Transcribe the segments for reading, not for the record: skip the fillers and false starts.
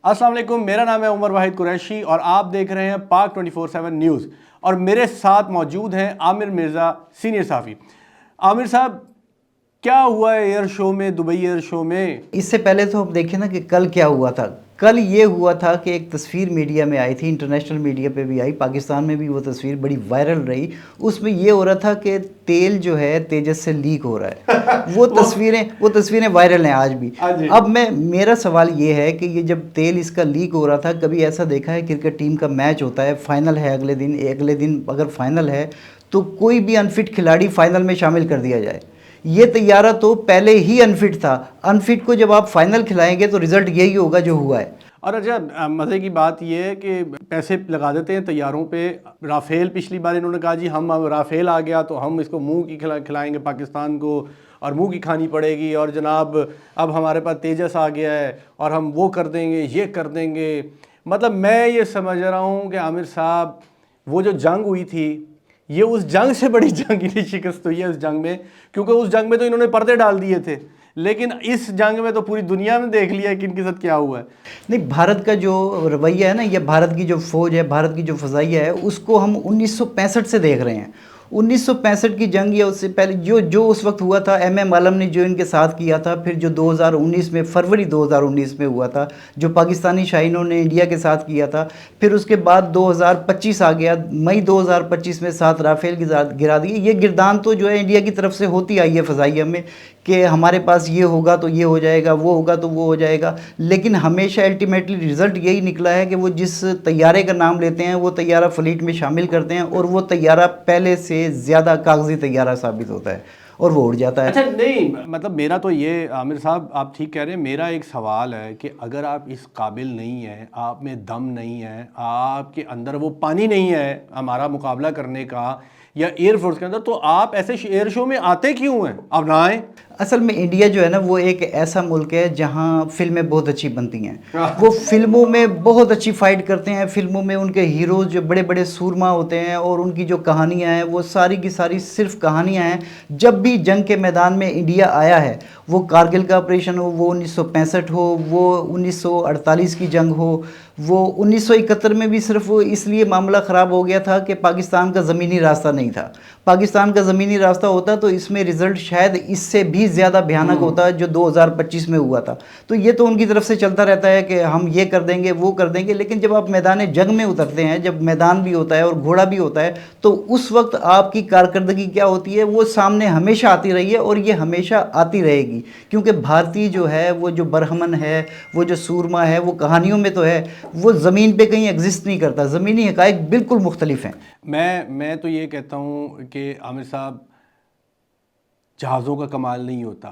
السلام علیکم، میرا نام ہے عمر واحد قریشی اور آپ دیکھ رہے ہیں پاک 24/7 نیوز، اور میرے ساتھ موجود ہیں عامر مرزا سینئر صحافی۔ عامر صاحب، کیا ہوا ہے ایئر شو میں، دبئی ایئر شو میں؟ اس سے پہلے تو ہم دیکھیں نا کہ کل کیا ہوا تھا۔ کل یہ ہوا تھا کہ ایک تصویر میڈیا میں آئی تھی، انٹرنیشنل میڈیا پہ بھی آئی، پاکستان میں بھی وہ تصویر بڑی وائرل رہی۔ اس میں یہ ہو رہا تھا کہ تیل جو ہے تیجس سے لیک ہو رہا ہے۔ وہ تصویریں وائرل ہیں آج بھی۔ اب میرا سوال یہ ہے کہ یہ جب تیل اس کا لیک ہو رہا تھا، کبھی ایسا دیکھا ہے کرکٹ ٹیم کا میچ ہوتا ہے، فائنل ہے، اگلے دن اگر فائنل ہے تو کوئی بھی انفٹ کھلاڑی فائنل میں شامل کر دیا جائے؟ یہ طیارہ تو پہلے ہی انفٹ تھا، انفٹ کو جب آپ فائنل کھلائیں گے تو رزلٹ یہی ہوگا جو ہوا ہے۔ اور اچھا، مزے کی بات یہ ہے کہ پیسے لگا دیتے ہیں طیاروں پہ۔ رافیل پچھلی بار انہوں نے کہا جی ہم رافیل آ گیا تو ہم اس کو منہ کی کھلائیں گے پاکستان کو، اور منہ کی کھانی پڑے گی، اور جناب اب ہمارے پاس تیجس آ گیا ہے اور ہم وہ کر دیں گے، یہ کر دیں گے۔ مطلب میں یہ سمجھ رہا ہوں کہ عامر صاحب، وہ جو جنگ ہوئی تھی، یہ اس جنگ سے بڑی جنگ ہی شکست ہوئی ہے اس جنگ میں، کیونکہ اس جنگ میں تو انہوں نے پردے ڈال دیے تھے، لیکن اس جنگ میں تو پوری دنیا نے دیکھ لیا ہے کہ ان کے ساتھ کیا ہوا ہے۔ نہیں، بھارت کا جو رویہ ہے نا، یہ بھارت کی جو فوج ہے، بھارت کی جو فضائیہ ہے، اس کو ہم 1965 سے دیکھ رہے ہیں۔ 1965 کی جنگ یا اس سے پہلے جو اس وقت ہوا تھا، ایم عالم نے جو ان کے ساتھ کیا تھا، پھر جو 2019 میں فروری 2019 میں ہوا تھا، جو پاکستانی شاہینوں نے انڈیا کے ساتھ کیا تھا، پھر اس کے بعد 2025 آ گیا، مئی 2025 میں 7 رافیل گرا دیے۔ یہ گردان تو جو ہے انڈیا کی طرف سے ہوتی آئی ہے فضائیہ میں کہ ہمارے پاس یہ ہوگا تو یہ ہو جائے گا، وہ ہوگا تو وہ ہو جائے گا، لیکن ہمیشہ الٹیمیٹلی رزلٹ یہی نکلا ہے کہ وہ جس طیارے کا نام لیتے ہیں وہ طیارہ فلیٹ میں شامل کرتے ہیں، اور وہ طیارہ پہلے سے زیادہ کاغذی طیارہ ثابت ہوتا ہے اور وہ اڑ جاتا ہے۔ اچھا، نہیں مطلب میرا تو یہ، عامر صاحب آپ ٹھیک کہہ رہے ہیں، میرا ایک سوال ہے کہ اگر آپ اس قابل نہیں ہیں، آپ میں دم نہیں ہے، آپ کے اندر وہ پانی نہیں ہے ہمارا مقابلہ کرنے کا یا ایئر فورس کے اندر، تو آپ ایسے ایئر شو میں آتے کیوں ہیں؟ اب نہ آئیں۔ اصل میں انڈیا جو ہے نا، وہ ایک ایسا ملک ہے جہاں فلمیں بہت اچھی بنتی ہیں۔ وہ فلموں میں بہت اچھی فائٹ کرتے ہیں، فلموں میں ان کے ہیروز جو بڑے بڑے سورما ہوتے ہیں، اور ان کی جو کہانیاں ہیں وہ ساری کی ساری صرف کہانیاں ہیں۔ جب بھی جنگ کے میدان میں انڈیا آیا ہے، وہ کارگل کا آپریشن ہو، وہ 1965 ہو، وہ 1948 کی جنگ ہو، وہ 1971 میں بھی صرف وہ اس لیے معاملہ خراب ہو گیا تھا کہ پاکستان کا زمینی راستہ نہیں تھا۔ پاکستان کا زمینی راستہ ہوتا تو اس میں رزلٹ شاید اس سے بھی زیادہ بھیانک ہوتا جو 2025 میں ہوا تھا۔ تو یہ تو ان کی طرف سے چلتا رہتا ہے کہ ہم یہ کر دیں گے، وہ کر دیں گے، لیکن جب آپ میدان جنگ میں اترتے ہیں، جب میدان بھی ہوتا ہے اور گھوڑا بھی ہوتا ہے، تو اس وقت آپ کی کارکردگی کیا ہوتی ہے وہ سامنے ہمیشہ آتی رہی ہے، اور یہ ہمیشہ آتی رہے گی، کیونکہ بھارتی جو ہے، وہ جو برہمن ہے، وہ جو سورما ہے، وہ کہانیوں میں تو ہے، وہ زمین پہ کہیں ایگزسٹ نہیں کرتا۔ زمینی حقائق بالکل مختلف ہیں۔ میں تو یہ کہتا ہوں کہ عامر صاحب، جہازوں کا کمال نہیں ہوتا،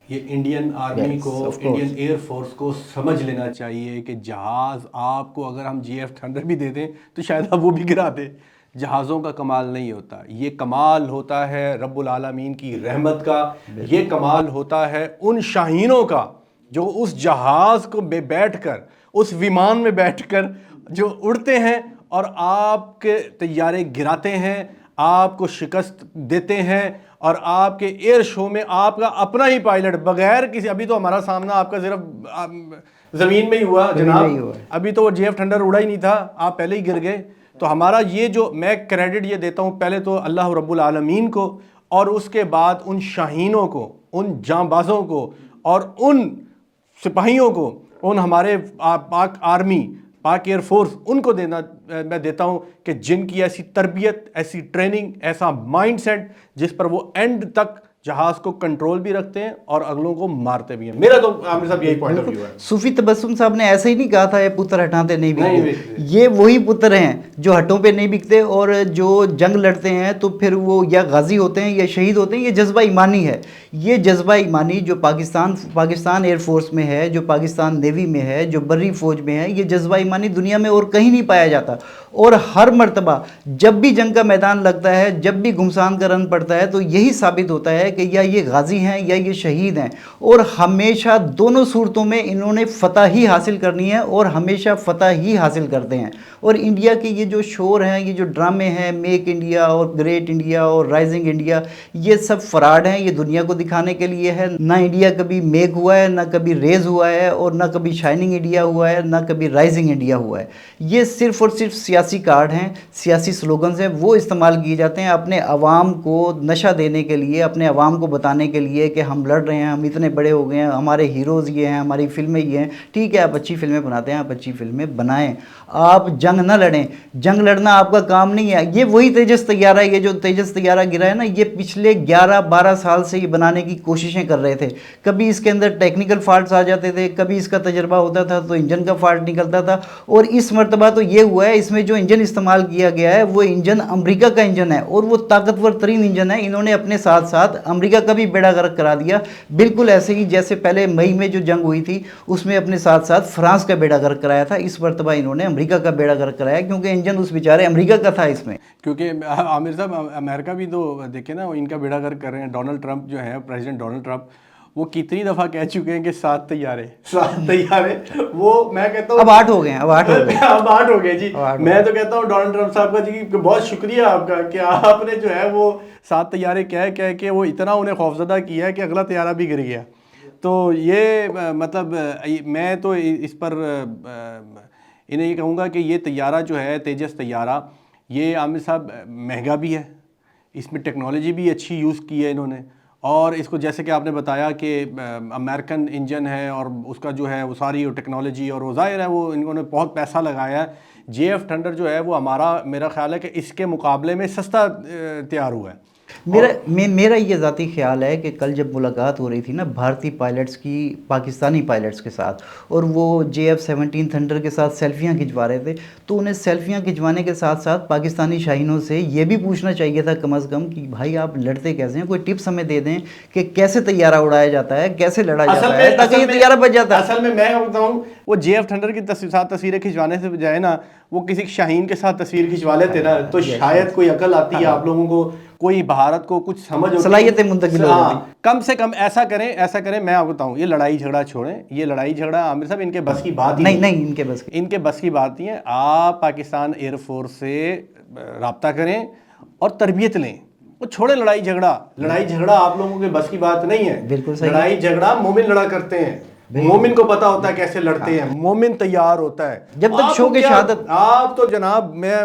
یہ انڈین آرمی کو، انڈین ایئر فورس کو سمجھ لینا چاہیے کہ جہاز آپ کو اگر ہم GF-100 بھی دے دیں تو شاید آپ وہ بھی گرا دیں۔ جہازوں کا کمال نہیں ہوتا، یہ کمال ہوتا ہے رب العالمین کی رحمت کا، یہ کمال ہوتا ہے ان شاہینوں کا جو اس جہاز کو بیٹھ کر، اس ومان میں بیٹھ کر جو اڑتے ہیں اور آپ کے طیارے گراتے ہیں، آپ کو شکست دیتے ہیں، اور آپ کے ایئر شو میں آپ کا اپنا ہی پائلٹ بغیر کسی، ابھی تو ہمارا سامنا آپ کا صرف زمین میں ہی ہوا جناب، ابھی تو وہ GF-100 اڑا ہی نہیں تھا، آپ پہلے ہی گر گئے۔ تو ہمارا یہ جو، میں کریڈٹ یہ دیتا ہوں پہلے تو اللہ رب العالمین کو، اور اس کے بعد ان شاہینوں کو، ان جاں بازوں کو، اور ان سپاہیوں کو، ان ہمارے پاک آرمی، پاک ایئر فورس، ان کو میں دیتا ہوں کہ جن کی ایسی تربیت، ایسی ٹریننگ، ایسا مائنڈ سیٹ جس پر وہ اینڈ تک جہاز کو کنٹرول بھی رکھتے ہیں اور اگلوں کو مارتے بھی ہیں۔ میرا تو عامر صاحب یہی پوائنٹ آف ویو ہے۔ صوفی تبسم صاحب نے ایسے ہی نہیں کہا تھا یہ پتر ہٹاتے نہیں بکتے، یہ وہی پتر ہیں جو ہٹوں پہ نہیں بکتے، اور جو جنگ لڑتے ہیں تو پھر وہ یا غازی ہوتے ہیں یا شہید ہوتے ہیں۔ یہ جذبہ ایمانی ہے، یہ جذبہ ایمانی جو پاکستان ایئر فورس میں ہے، جو پاکستان نیوی میں ہے، جو بری فوج میں ہے، یہ جذبہ ایمانی دنیا میں اور کہیں نہیں پایا جاتا۔ اور ہر مرتبہ جب بھی جنگ کا میدان لگتا ہے، جب بھی گھمسان کا رن پڑتا ہے، تو یہی ثابت ہوتا ہے کہ یا یہ غازی ہیں یا یہ شہید ہیں، اور ہمیشہ دونوں صورتوں میں انہوں نے فتح ہی حاصل کرنی ہے اور ہمیشہ فتح ہی حاصل کرتے ہیں۔ اور انڈیا کے یہ جو شور ہیں، یہ جو ڈرامے ہیں، میک انڈیا اور گریٹ انڈیا اور رائزنگ انڈیا، یہ سب فراڈ ہیں، یہ دنیا کو دکھانے کے لیے ہے۔ نہ انڈیا کبھی میک ہوا ہے، نہ کبھی ریز ہوا ہے، اور نہ کبھی شائننگ انڈیا ہوا ہے، نہ کبھی رائزنگ انڈیا ہوا ہے۔ یہ صرف اور صرف سیاسی کارڈ ہیں، سیاسی سلوگنز ہیں، وہ استعمال کیے جاتے ہیں اپنے عوام کو نشہ دینے کے لیے، اپنے عوام کو بتانے کے لیے کہ ہم لڑ رہے ہیں، ہم اتنے بڑے ہو گئے ہیں، ہمارے ہیروز یہ ہیں، ہماری فلمیں یہ ہیں۔ ٹھیک ہے، آپ اچھی فلمیں بناتے ہیں، آپ اچھی فلمیں بنائیں، آپ جنگ نہ لڑیں، جنگ لڑنا آپ کا کام نہیں ہے۔ یہ وہی تیجس طیارہ، یہ جو تیجس طیارہ گرا ہے نا، یہ پچھلے 11-12 سال سے یہ بنانے کی کوششیں کر رہے تھے۔ کبھی اس کے اندر ٹیکنیکل فالٹس آ جاتے تھے، کبھی اس کا تجربہ ہوتا تھا تو انجن کا فالٹ نکلتا تھا، اور اس مرتبہ تو یہ ہوا ہے، اس میں جو انجن استعمال کیا گیا ہے وہ انجن امریکہ کا انجن ہے، اور وہ طاقتور ترین انجن ہے۔ انہوں نے اپنے ساتھ ساتھ امریکہ کا بھی بیڑا غرق کرا دیا، بالکل ایسے ہی جیسے پہلے مئی میں جو جنگ ہوئی تھی اس میں اپنے ساتھ ساتھ فرانس کا بیڑا غرق کرایا تھا، اس مرتبہ انہوں نے امریکہ کا بیڑا غرق کرایا، کیونکہ انجن اس بیچارے امریکہ کا تھا اس میں۔ کیونکہ عامر صاحب امریکہ بھی تو دیکھیں نا، ان کا بیڑا غرق کر رہے ہیں۔ ڈونلڈ ٹرمپ جو ہے، پریزیڈنٹ ڈونلڈ ٹرمپ، وہ کتنی دفعہ کہہ چکے ہیں کہ 7 طیارے، وہ میں کہتا ہوں اب 8 ہو گئے ہیں، اب 8 ہو گئے جی۔ میں تو کہتا ہوں ڈونلڈ ٹرمپ صاحب کا جی بہت شکریہ آپ کا کہ آپ نے جو ہے وہ 7 طیارے کہہ کے وہ اتنا انہیں خوفزدہ کیا ہے کہ اگلا طیارہ بھی گر گیا۔ تو یہ مطلب میں تو اس پر انہیں یہ کہوں گا کہ یہ طیارہ جو ہے تیجس طیارہ، یہ عامر صاحب مہنگا بھی ہے، اس میں ٹیکنالوجی بھی اچھی یوز کی ہے انہوں نے، اور اس کو جیسے کہ آپ نے بتایا کہ امریکن انجن ہے، اور اس کا جو ہے وہ ساری ٹیکنالوجی، اور وہ ظاہر ہے وہ انہوں نے بہت پیسہ لگایا ہے۔ JF تھنڈر جو ہے وہ میرا خیال ہے کہ اس کے مقابلے میں سستا تیار ہوا ہے۔ میرا یہ ذاتی خیال ہے کہ کل جب ملاقات ہو رہی تھی نا بھارتی پائلٹس کی پاکستانی پائلٹس کے ساتھ، اور وہ JF-17 تھنڈر کے ساتھ سیلفیاں کھنچوا رہے تھے، تو انہیں سیلفیاں کھنچوانے کے ساتھ ساتھ پاکستانی شاہینوں سے یہ بھی پوچھنا چاہیے تھا کم از کم کہ بھائی آپ لڑتے کیسے ہیں، کوئی ٹپس ہمیں دے دیں کہ کیسے طیارہ اڑایا جاتا ہے، کیسے لڑا جاتا ہے، تاکہ یہ طیارہ بچ جاتا ہے۔ اصل میں بتاتا ہوں، وہ JF تھنڈر کے ساتھ تصویریں کھنچوانے سے بجائے نا وہ کسی شاہین کے ساتھ تصویر کھنچوا لیتے نا، تو شاید کوئی عقل آتی ہے آپ لوگوں کو، کوئی بھارت کو کچھ سمجھ ہوتی، صلاحیتیں منتقل ہو جاتی۔ کم سے کم ایسا کریں میں آپ کو بتاؤں، یہ لڑائی جھگڑا چھوڑیں، یہ لڑائی جھگڑا عامر صاحب ان کے بس کی بات ہی نہیں، ان کے بس کی بات نہیں ہے۔ آپ پاکستان ایئر فورس سے رابطہ کریں اور تربیت لیں، وہ چھوڑیں لڑائی جھگڑا آپ لوگوں کے بس کی بات نہیں ہے۔ بالکل صحیح۔ لڑائی جھگڑا مومن لڑا کرتے ہیں، مومن کو پتا ہوتا ہے کیسے لڑتے ہیں، مومن تیار ہوتا ہے۔ جب تک شوق شہادت، آپ تو جناب میں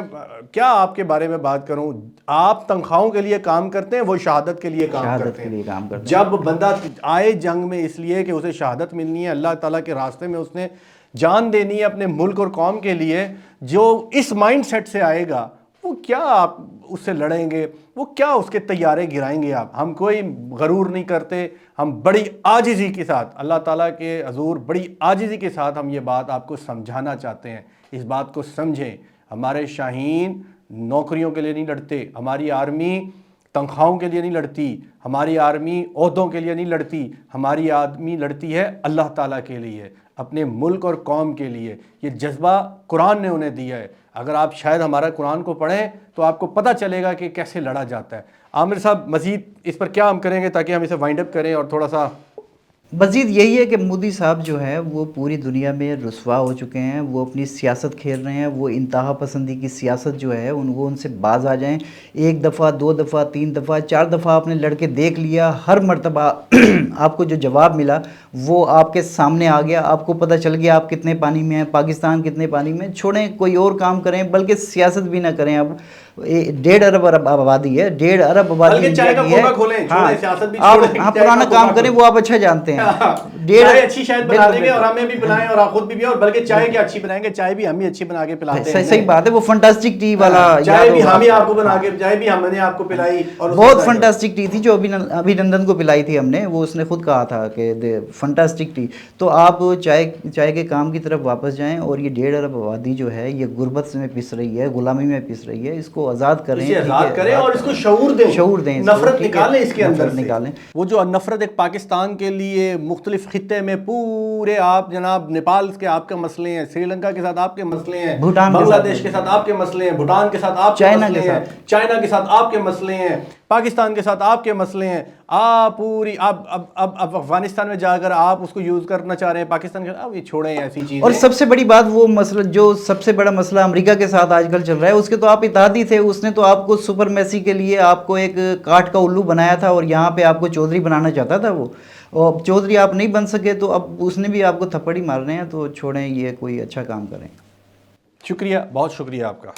کیا آپ کے بارے میں بات کروں، آپ تنخواہوں کے لیے کام کرتے ہیں، وہ شہادت کے لیے کام کرتے ہیں۔ جب بندہ آئے جنگ میں اس لیے کہ اسے شہادت ملنی ہے، اللہ تعالیٰ کے راستے میں اس نے جان دینی ہے اپنے ملک اور قوم کے لیے، جو اس مائنڈ سیٹ سے آئے گا وہ کیا آپ اس سے لڑیں گے، وہ کیا اس کے طیارے گرائیں گے آپ۔ ہم کوئی غرور نہیں کرتے، ہم بڑی عاجزی کے ساتھ اللہ تعالیٰ کے حضور بڑی عاجزی کے ساتھ ہم یہ بات آپ کو سمجھانا چاہتے ہیں۔ اس بات کو سمجھیں، ہمارے شاہین نوکریوں کے لیے نہیں لڑتے، ہماری آرمی تنخواہوں کے لیے نہیں لڑتی، ہماری آرمی عہدوں کے لیے نہیں لڑتی، ہماری آرمی لڑتی ہے اللہ تعالیٰ کے لیے، اپنے ملک اور قوم کے لیے۔ یہ جذبہ قرآن نے انہیں دیا ہے۔ اگر آپ شاید ہمارا قرآن کو پڑھیں تو آپ کو پتہ چلے گا کہ کیسے لڑا جاتا ہے۔ عامر صاحب مزید اس پر کیا ہم کریں گے تاکہ ہم اسے وائنڈ اپ کریں اور تھوڑا سا؟ مزید یہی ہے کہ مودی صاحب جو ہے وہ پوری دنیا میں رسوا ہو چکے ہیں، وہ اپنی سیاست کھیل رہے ہیں، وہ انتہا پسندی کی سیاست جو ہے ان سے باز آ جائیں۔ 1 دفعہ 2 دفعہ 3 دفعہ 4 دفعہ آپ نے لڑکے دیکھ لیا، ہر مرتبہ آپ کو جو جواب ملا وہ آپ کے سامنے آ گیا، آپ کو پتہ چل گیا آپ کتنے پانی میں ہیں، پاکستان کتنے پانی میں۔ چھوڑیں، کوئی اور کام کریں، بلکہ سیاست بھی نہ کریں۔ اب 1.5 ارب آبادی ہے، 1.5 ارب آبادی انڈیا کی ہے۔ آپ پرانا کام کریں، وہ آپ اچھا جانتے ہیں۔ چائے اچھی شاید بنا دیں گے اور ہمیں بھی پلائیں اور آپ خود بھی، اور بلکہ چائے کیا اچھی بنائیں گے، چائے بھی ہم ہی اچھی بنا کے پلاتے ہیں۔ صحیح بات ہے، وہ فنٹاسٹک ٹی والا، چائے بھی ہم ہی آپ کو بنا کے، چائے بھی ہم نے آپ کو پلائی، اور بہت فنٹاسٹک ٹی تھی جو ابھی نندن کو پلائی تھی ہم نے، وہ اس نے خود کہا تھا کہ فنٹاسٹک ٹی۔ تو آپ چائے کے کام کی طرف واپس جائیں، اور یہ 1.5 ارب آبادی جو ہے یہ غربت میں پس رہی ہے، غلامی میں پس رہی ہے، اس کو آزاد کریں اور اس کو شعور دیں، نفرت نکالیں اس کے اندر سے۔ وہ جو نفرت ایک پاکستان کے لیے مختلف خطے میں پورے، آپ جناب نیپال کے آپ کے مسئلے ہیں، سری لنکا کے ساتھ آپ کے مسئلے ہیں، بنگلہ دیش کے ساتھ آپ کے مسئلے ہیں، بھوٹان کے ساتھ آپ کے مسئلے ہیں، چائنا کے ساتھ آپ کے مسئلے ہیں، پاکستان کے ساتھ آپ کے مسئلے ہیں, آپ پوری اب افغانستان میں جا کر آپ اس کو یوز کرنا چاہ رہے ہیں پاکستان کے ساتھ, یہ چھوڑیں ایسی چیزیں. اور سب سے بڑی بات وہ مسئلہ, جو سب سے بڑا مسئلہ امریکہ کے ساتھ آج کل چل رہا ہے, اس کے تو آپ اتحادی تھے. اس نے تو آپ کو سپر میسی کے لیے آپ کو ایک کاٹ کا الو بنایا تھا, اور یہاں پہ آپ کو چودھری بنانا چاہتا تھا وہ, اور چودھری آپ نہیں بن سکے, تو اب اس نے بھی آپ کو تھپڑ ہی مارنے ہیں. تو چھوڑیں, یہ کوئی اچھا کام کریں. شکریہ, بہت شکریہ آپ کا.